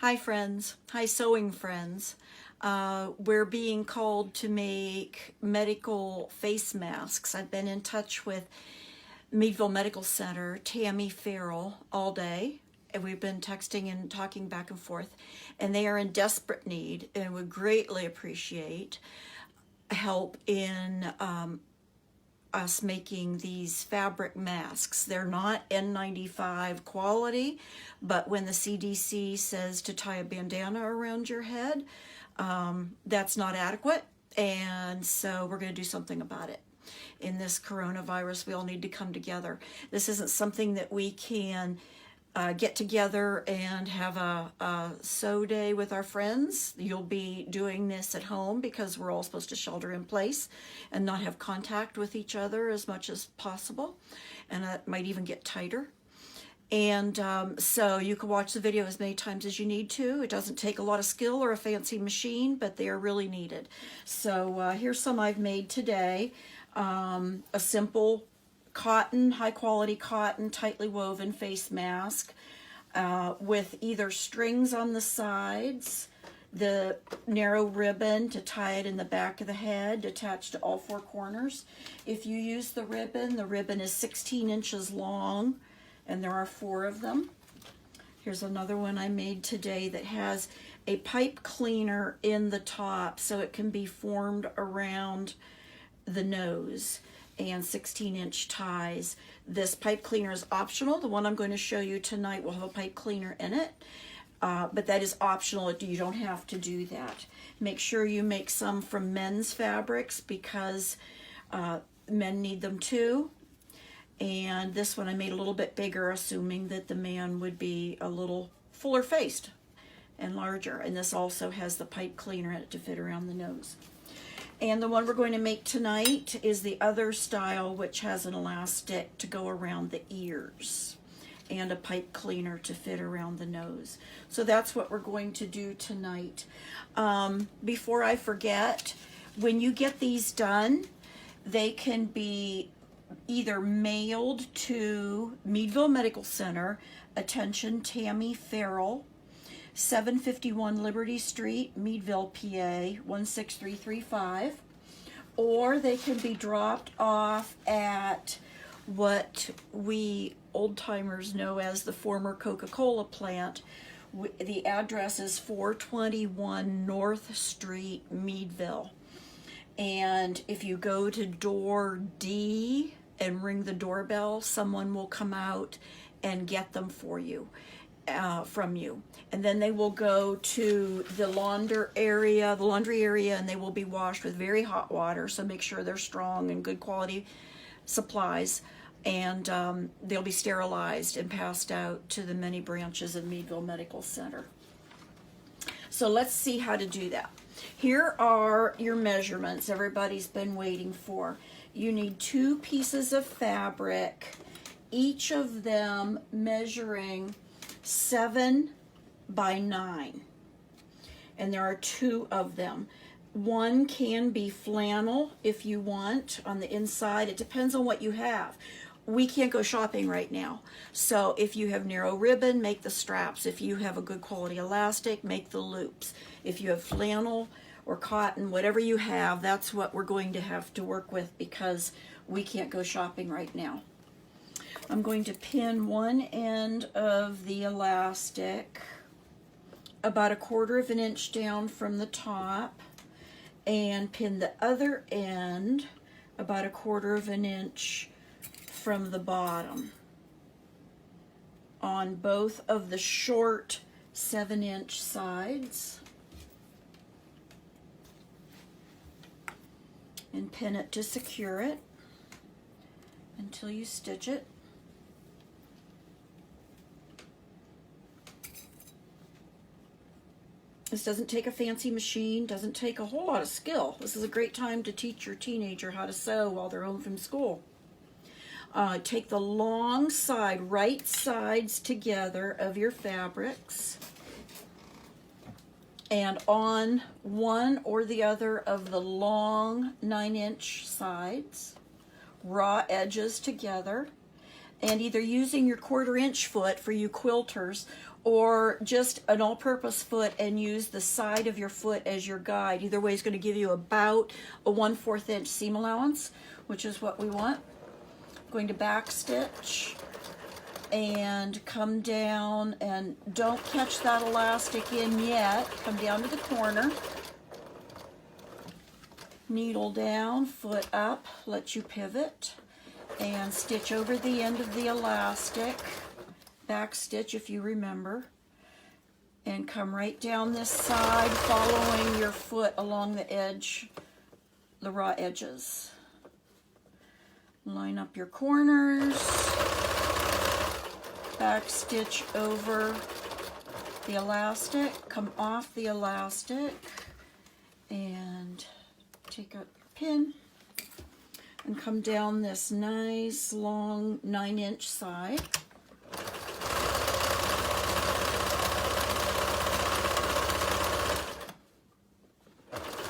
Hi friends, hi sewing friends. We're being called to make medical face masks. I've been in touch with Meadville Medical Center, Tami, Ferrell, all day. And we've been texting and talking back and forth. And they are in desperate need and would greatly appreciate help in us making these fabric masks. They're not N95 quality, but when the CDC says to tie a bandana around your head, that's not adequate. And so we're going to do something about it. In this coronavirus, we all need to come together. This isn't something that we can get together and have a sew day with our friends. You'll be doing this at home because we're all supposed to shelter in place and not have contact with each other as much as possible, and it might even get tighter. And so you can watch the video as many times as you need to. It doesn't take a lot of skill or a fancy machine, but they are really needed. So here's some I've made today. A simple cotton, high quality cotton, tightly woven face mask with either strings on the sides, the narrow ribbon to tie it in the back of the head, attached to all four corners. If you use the ribbon is 16 inches long, and there are 4 of them. Here's another one I made today that has a pipe cleaner in the top so it can be formed around the nose, and 16-inch ties. This pipe cleaner is optional. The one I'm going to show you tonight will have a pipe cleaner in it, but that is optional. You don't have to do that. Make sure you make some from men's fabrics because men need them too. And this one I made a little bit bigger, assuming that the man would be a little fuller faced and larger. And this also has the pipe cleaner in it to fit around the nose. And the one we're going to make tonight is the other style, which has an elastic to go around the ears and a pipe cleaner to fit around the nose. So that's what we're going to do tonight. Before I forget, when you get these done, they can be either mailed to Meadville Medical Center, attention Tami Ferrell, 751 Liberty Street, Meadville, PA, 16335, or they can be dropped off at what we old-timers know as the former Coca-Cola plant. The address is 421 North Street, Meadville. And if you go to door D and ring the doorbell, someone will come out and get them for you. From you, and then they will go to the laundry area, and they will be washed with very hot water, so make sure they're strong and good quality supplies, and they'll be sterilized and passed out to the many branches of Meadville Medical Center. So let's see how to do that. Here are your measurements everybody's been waiting for. You need 2 pieces of fabric, each of them measuring 7 by 9, and there are 2 of them. One can be flannel if you want on the inside. It depends on what you have. We can't go shopping right now, so if you have narrow ribbon, make the straps. If you have a good quality elastic, make the loops. If you have flannel or cotton, whatever you have, that's what we're going to have to work with because we can't go shopping right now. I'm going to pin one end of the elastic about 1/4 of an inch down from the top and pin the other end about 1/4 of an inch from the bottom on both of the short 7-inch sides, and pin it to secure it until you stitch it. This doesn't take a fancy machine, doesn't take a whole lot of skill. This is a great time to teach your teenager how to sew while they're home from school. Take the long side, right sides together of your fabrics, and on one or the other of the long 9-inch sides, raw edges together, and either using your 1/4 inch foot for you quilters or just an all-purpose foot and use the side of your foot as your guide. Either way is going to give you about a 1/4 inch seam allowance, which is what we want. Going to back stitch and come down, and don't catch that elastic in yet. Come down to the corner, needle down, foot up, let you pivot, and stitch over the end of the elastic, back stitch if you remember, and come right down this side, following your foot along the edge, the raw edges. Line up your corners, back stitch over the elastic, come off the elastic, and take out your pin, and come down this nice long 9-inch side.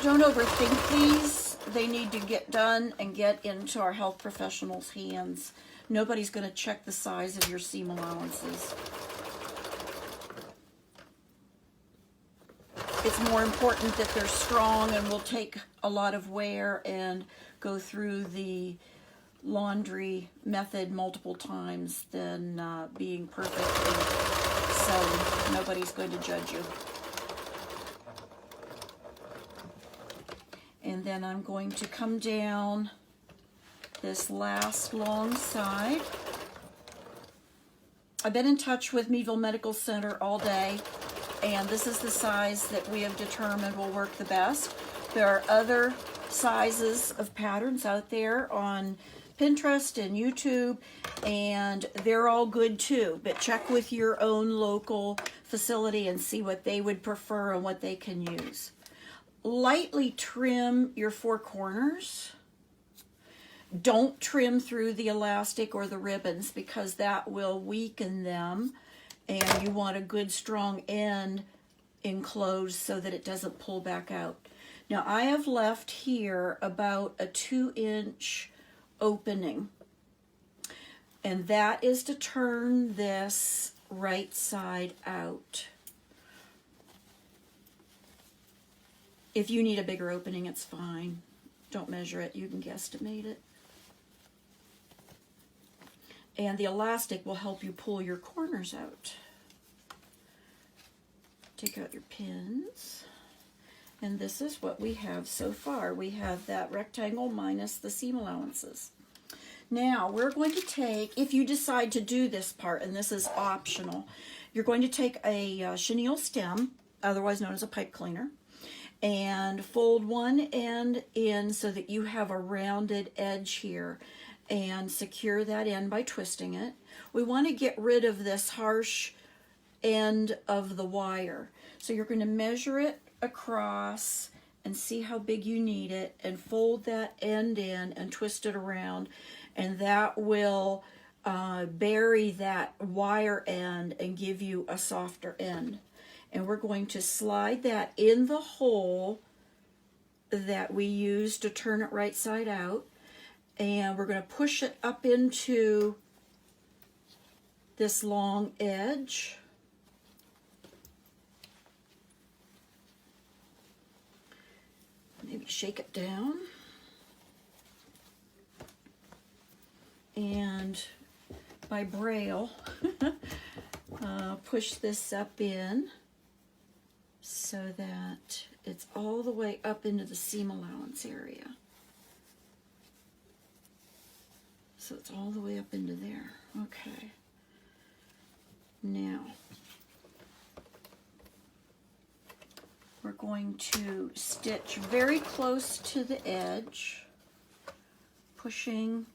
Don't overthink these. They need to get done and get into our health professionals' hands. Nobody's going to check the size of your seam allowances. It's more important that they're strong and will take a lot of wear and go through the laundry method multiple times than being perfectly sewn. Nobody's going to judge you. And then I'm going to come down this last long side. I've been in touch with Meadville Medical Center all day, and this is the size that we have determined will work the best. There are other sizes of patterns out there on Pinterest and YouTube, and they're all good too, but check with your own local facility and see what they would prefer and what they can use. Lightly trim your 4 corners. Don't trim through the elastic or the ribbons, because that will weaken them, and you want a good strong end enclosed so that it doesn't pull back out. Now I have left here about a 2-inch opening, and that is to turn this right side out. If you need a bigger opening, it's fine. Don't measure it, you can guesstimate it. And the elastic will help you pull your corners out. Take out your pins. And this is what we have so far. We have that rectangle minus the seam allowances. Now we're going to take, if you decide to do this part, and this is optional, you're going to take a chenille stem, otherwise known as a pipe cleaner, and fold one end in so that you have a rounded edge here, and secure that end by twisting it. We want to get rid of this harsh end of the wire. So you're going to measure it across and see how big you need it, and fold that end in and twist it around, and that will bury that wire end and give you a softer end. And we're going to slide that in the hole that we used to turn it right side out, and we're going to push it up into this long edge. Maybe shake it down, and by braille push this up in so that it's all the way up into the seam allowance area. So it's all the way up into there. Okay. Now we're going to stitch very close to the edge, pushing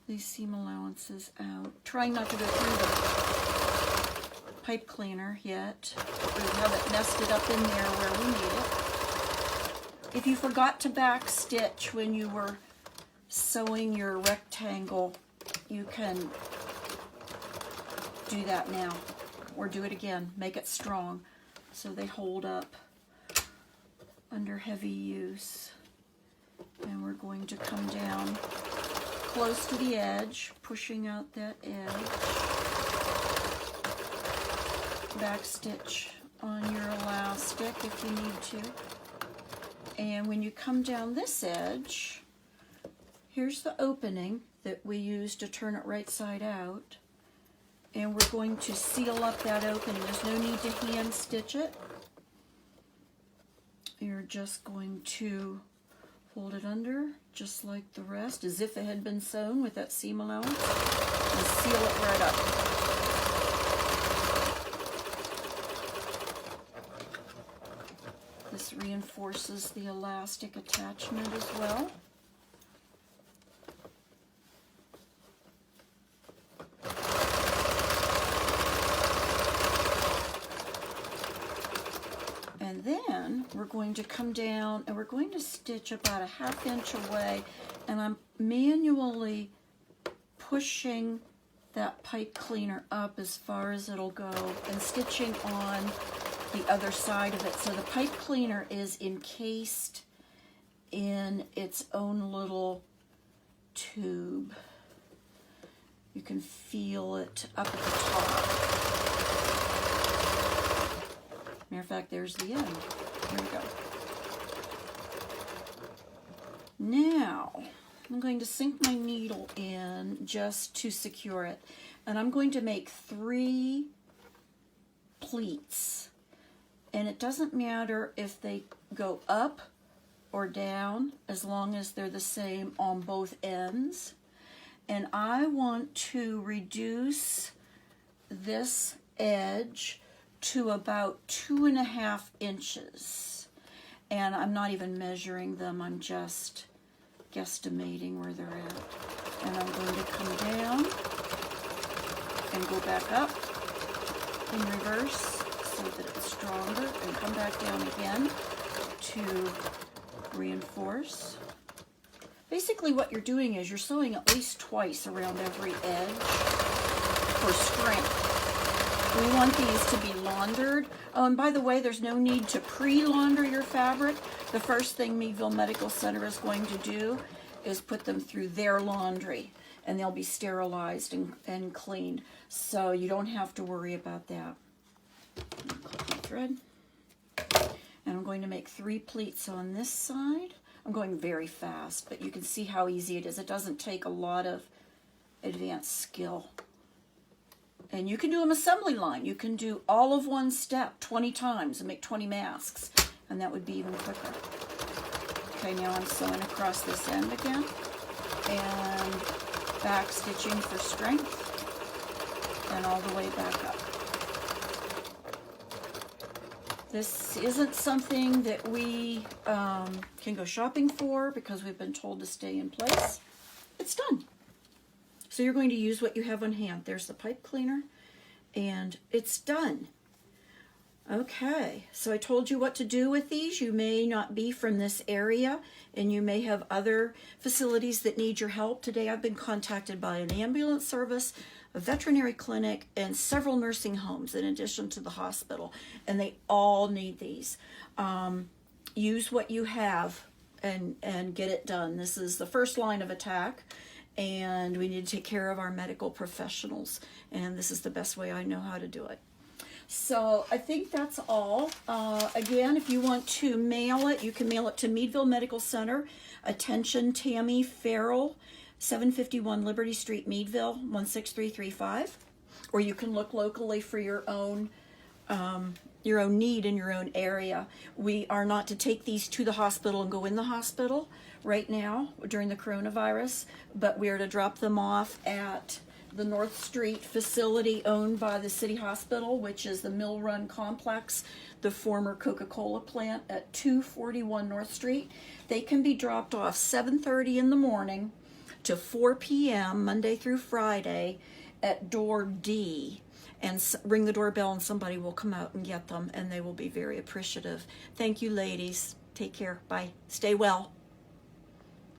these seam allowances out, trying not to go through the pipe cleaner yet. We have it nested up in there where we need it. If you forgot to back stitch when you were sewing your rectangle, you can do that now, or do it again. Make it strong so they hold up under heavy use. And we're going to come down close to the edge, pushing out that edge. back stitch on your elastic if you need to. And when you come down this edge, here's the opening that we use to turn it right side out. And we're going to seal up that opening. There's no need to hand stitch it. You're just going to fold it under just like the rest, as if it had been sewn with that seam allowance, and seal it right up. This reinforces the elastic attachment as well. And then we're going to come down and we're going to stitch about a 1/2 inch away, and I'm manually pushing that pipe cleaner up as far as it'll go and stitching on the other side of it. So the pipe cleaner is encased in its own little tube. You can feel it up at the top. Matter of fact, there's the end. Here we go. Now, I'm going to sink my needle in just to secure it. And I'm going to make 3 pleats. And it doesn't matter if they go up or down, as long as they're the same on both ends. And I want to reduce this edge to about 2.5 inches. And I'm not even measuring them, I'm just guesstimating where they're at. And I'm going to come down and go back up in reverse so that it's stronger, and come back down again to reinforce. Basically what you're doing is you're sewing at least twice around every edge for strength. We want these to be laundered. Oh, and by the way, there's no need to pre-launder your fabric. The first thing Meadville Medical Center is going to do is put them through their laundry, and they'll be sterilized and cleaned. So you don't have to worry about that. Cut my thread. And I'm going to make 3 pleats on this side. I'm going very fast, but you can see how easy it is. It doesn't take a lot of advanced skill. And you can do them assembly line. You can do all of one step 20 times and make 20 masks, and that would be even quicker. Okay, now I'm sewing across this end again and back stitching for strength and all the way back up. This isn't something that we can go shopping for because we've been told to stay in place. It's done. So you're going to use what you have on hand. There's the pipe cleaner, and it's done. Okay, so I told you what to do with these. You may not be from this area, and you may have other facilities that need your help. Today I've been contacted by an ambulance service, a veterinary clinic, and several nursing homes in addition to the hospital, and they all need these. Use what you have and get it done. This is the first line of attack, and we need to take care of our medical professionals, and this is the best way I know how to do it. So I think that's all. Again, if you want to mail it, you can mail it to Meadville Medical Center, attention Tami, Ferrell, 751 Liberty Street, Meadville, 16335. Or you can look locally for your own need in your own area. We are not to take these to the hospital and go in the hospital right now during the coronavirus, but we are to drop them off at the North Street facility owned by the City Hospital, which is the Mill Run Complex, the former Coca-Cola plant at 241 North Street. They can be dropped off 7:30 in the morning to 4 p.m. Monday through Friday at door D, and ring the doorbell and somebody will come out and get them, and they will be very appreciative. Thank you, ladies. Take care. Bye. Stay well.